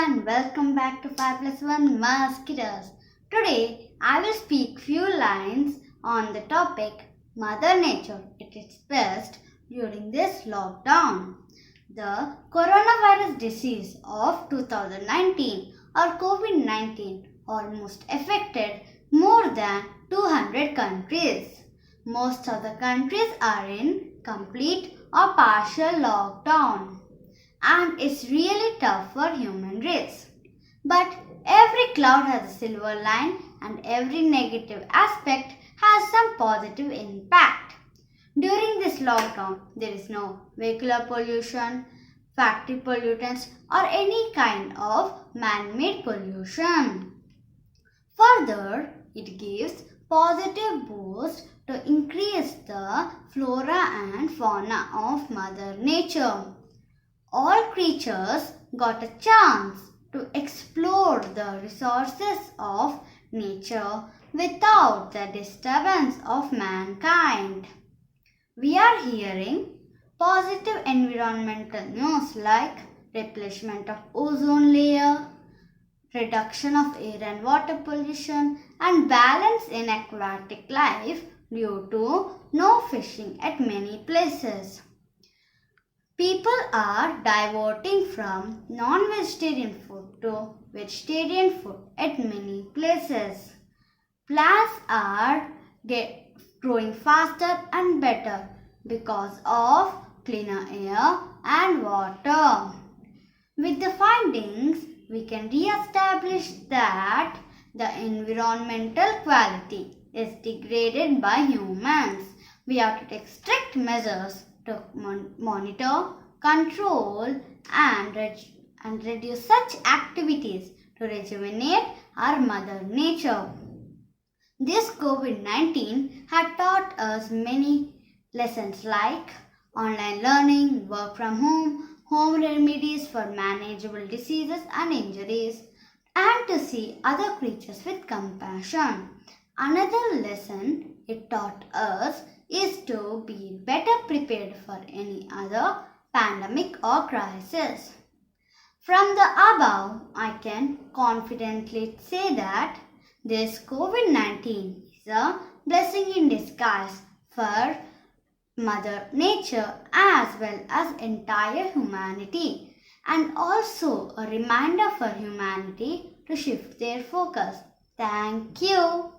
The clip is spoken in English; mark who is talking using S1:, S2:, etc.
S1: everyone, welcome back to 5plus1 musketeers. Today I will speak few lines on the topic Mother Nature at its best during this lockdown. The coronavirus disease of 2019 or COVID-19 almost affected more than 200 countries. Most of the countries are in complete or partial lockdown. And it's really tough for human race. But every cloud has a silver line and every negative aspect has some positive impact. During this lockdown, there is no vehicular pollution, factory pollutants or any kind of man-made pollution. Further, it gives positive boost to increase the flora and fauna of Mother Nature. All creatures got a chance to explore the resources of nature without the disturbance of mankind. We are hearing positive environmental news like replenishment of ozone layer, reduction of air and water pollution, and balance in aquatic life due to no fishing at many places. People are diverting from non-vegetarian food to vegetarian food at many places. Plants are growing faster and better because of cleaner air and water. With the findings, we can re-establish that the environmental quality is degraded by humans. We have to take strict measures to monitor, control and reduce such activities to rejuvenate our Mother Nature. This COVID-19 had taught us many lessons like online learning, work from home remedies for manageable diseases and injuries, and to see other creatures with compassion. Another lesson it taught us is to be better prepared for any other pandemic or crisis. From the above, I can confidently say that this COVID-19 is a blessing in disguise for Mother Nature as well as entire humanity, and also a reminder for humanity to shift their focus. Thank you.